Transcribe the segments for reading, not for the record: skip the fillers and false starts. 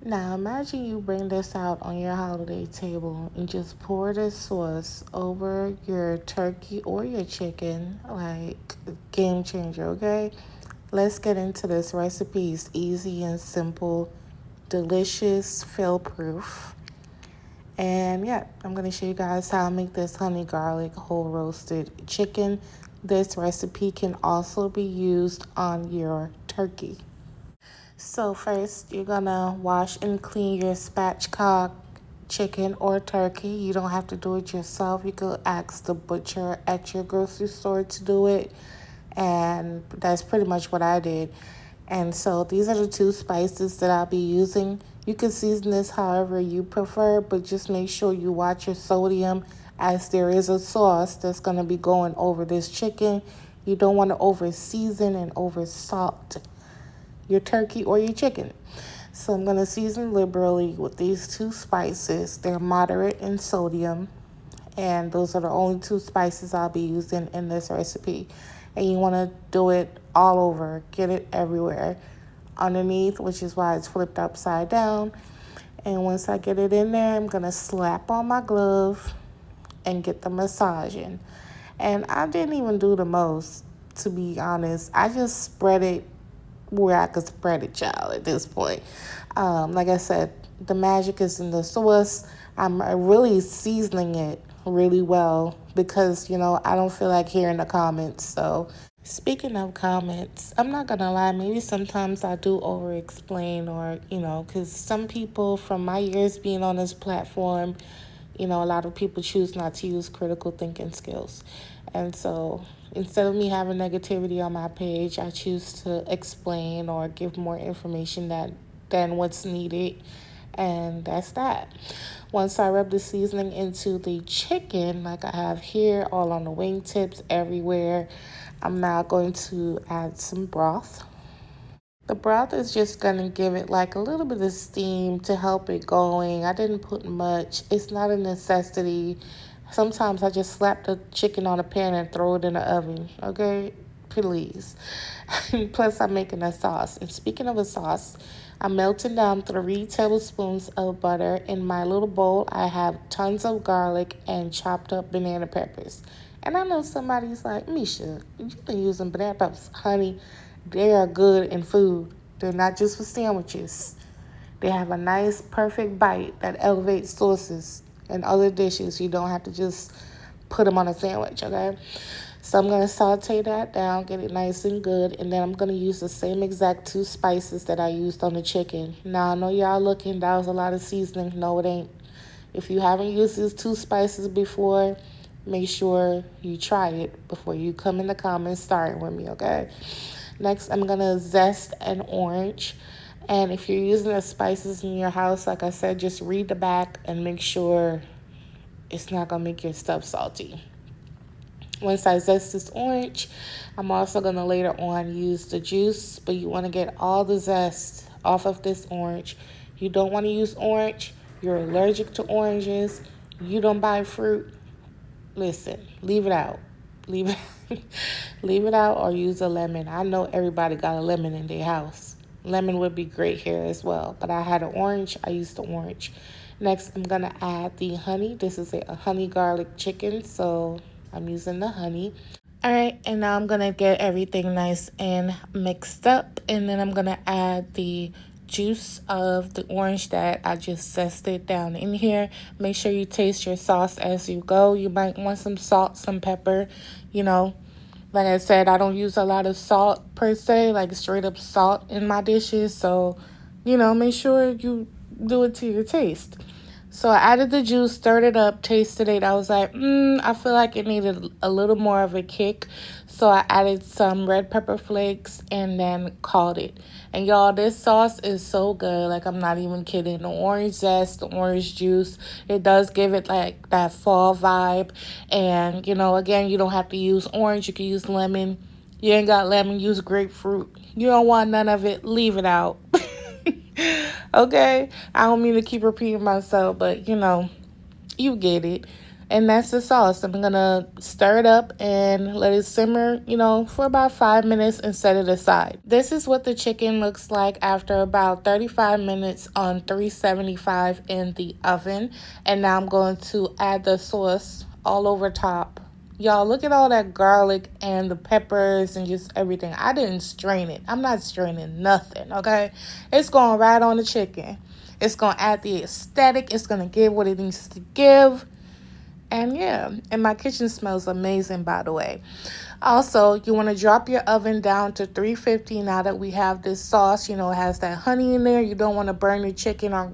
Now imagine you bring this out on your holiday table and just pour this sauce over your turkey or your chicken, like game changer, okay? Let's get into this recipe. It's easy and simple, delicious, fail proof. And yeah, I'm going to show you guys how I make this honey garlic whole roasted chicken. This recipe can also be used on your turkey. So first, you're gonna wash and clean your spatchcock chicken or turkey. You don't have to do it yourself. You could ask the butcher at your grocery store to do it. And that's pretty much what I did. And so these are the two spices that I'll be using. You can season this however you prefer, but just make sure you watch your sodium as there is a sauce that's going to be going over this chicken. You don't want to over season and over salt your turkey or your chicken. So I'm going to season liberally with these two spices. They're moderate in sodium, and those are the only two spices I'll be using in this recipe. And you want to do it all over, get it everywhere underneath, which is why it's flipped upside down. And once I get it in there, I'm going to slap on my glove and get the massaging. And I didn't even do the most, to be honest. I just spread it where I could spread it, child, at this point. Like I said, the magic is in the sauce. I'm really seasoning it really well because, I don't feel like hearing the comments. So speaking of comments, I'm not going to lie. Maybe sometimes I do over-explain or, because some people from my years being on this platform, a lot of people choose not to use critical thinking skills. And so instead of me having negativity on my page, I choose to explain or give more information than what's needed. And that's that. Once I rub the seasoning into the chicken, like I have here, all on the wingtips, everywhere, I'm now going to add some broth. The broth is just going to give it like a little bit of steam to help it going. I didn't put much. It's not a necessity. Sometimes I just slap the chicken on a pan and throw it in the oven, okay? Please. Plus, I'm making a sauce. And speaking of a sauce, I'm melting down 3 tablespoons of butter. In my little bowl, I have tons of garlic and chopped up banana peppers. And I know somebody's like, Misha, you've been using banana peppers. Honey, they are good in food. They're not just for sandwiches. They have a nice, perfect bite that elevates sauces and other dishes. You don't have to just put them on a sandwich, okay? So I'm going to saute that down, get it nice and good, and then I'm going to use the same exact 2 spices that I used on the chicken. Now, I know y'all looking, that was a lot of seasoning. No, it ain't. If you haven't used these 2 spices before, make sure you try it before you come in the comments starting with me, okay? Next, I'm going to zest an orange. And if you're using the spices in your house, like I said, just read the back and make sure it's not going to make your stuff salty. Once I zest this orange, I'm also going to later on use the juice, but you want to get all the zest off of this orange. You don't want to use orange. You're allergic to oranges. You don't buy fruit. Listen, leave it out. Leave it, leave it out or use a lemon. I know everybody got a lemon in their house. Lemon would be great here as well. But I had an orange. I used the orange. Next, I'm going to add the honey. This is a honey garlic chicken, so I'm using the honey. All right, and now I'm going to get everything nice and mixed up. And then I'm going to add the juice of the orange that I just zested down in here. Make sure you taste your sauce as you go. You might want some salt, some pepper, Like I said, I don't use a lot of salt per se, like straight up salt in my dishes. So, make sure you do it to your taste. So I added the juice, stirred it up, tasted it. I was like, I feel like it needed a little more of a kick. So I added some red pepper flakes and then called it. And y'all, this sauce is so good. Like, I'm not even kidding. The orange zest, the orange juice, it does give it like that fall vibe. And, again, you don't have to use orange. You can use lemon. You ain't got lemon, use grapefruit. You don't want none of it, leave it out. Okay? I don't mean to keep repeating myself, but you get it. And that's the sauce. I'm going to stir it up and let it simmer, for about 5 minutes and set it aside. This is what the chicken looks like after about 35 minutes on 375 in the oven. And now I'm going to add the sauce all over top. Y'all, look at all that garlic and the peppers and just everything. I didn't strain it. I'm not straining nothing, okay? It's going right on the chicken. It's going to add the aesthetic. It's going to give what it needs to give. And yeah, and my kitchen smells amazing, by the way. Also, you want to drop your oven down to 350 now that we have this sauce. It has that honey in there. You don't want to burn your chicken or,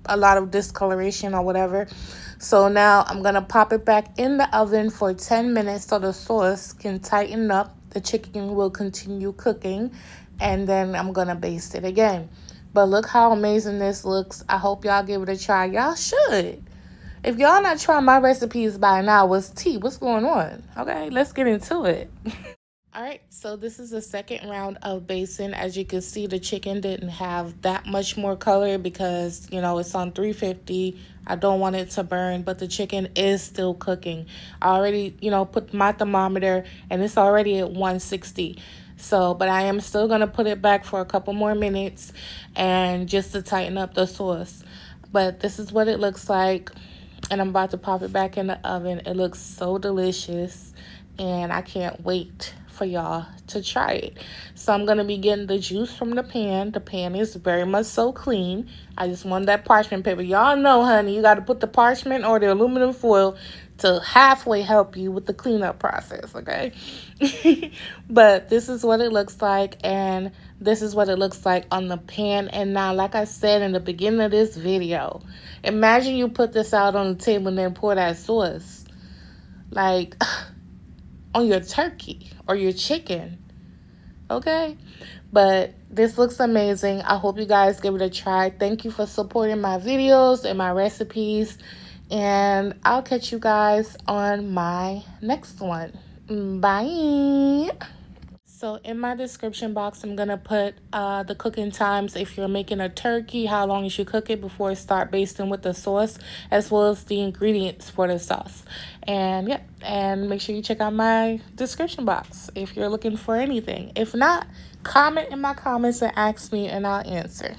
a lot of discoloration or whatever. So now I'm going to pop it back in the oven for 10 minutes so the sauce can tighten up. The chicken will continue cooking. And then I'm going to baste it again. But look how amazing this looks. I hope y'all give it a try. Y'all should. If y'all not trying my recipes by now, what's going on? Okay, let's get into it. All right, so this is the second round of basting. As you can see, the chicken didn't have that much more color because, it's on 350. I don't want it to burn, but the chicken is still cooking. I already, put my thermometer, and it's already at 160. So, but I am still going to put it back for a couple more minutes and just to tighten up the sauce. But this is what it looks like. And I'm about to pop it back in the oven. It looks so delicious. And I can't wait for y'all to try it. So I'm going to be getting the juice from the pan. The pan is very much so clean. I just want that parchment paper. Y'all know, honey, you got to put the parchment or the aluminum foil to halfway help you with the cleanup process, okay? But this is what it looks like, and this is what it looks like on the pan. And now, like I said in the beginning of this video, imagine you put this out on the table and then pour that sauce, like, on your turkey or your chicken, okay? But this looks amazing. I hope you guys give it a try. Thank you for supporting my videos and my recipes. And I'll catch you guys on my next one. Bye. So in my description box, I'm going to put the cooking times if you're making a turkey, how long you should cook it before it start basting with the sauce, as well as the ingredients for the sauce. And yeah, and make sure you check out my description box if you're looking for anything. If not, comment in my comments and ask me and I'll answer.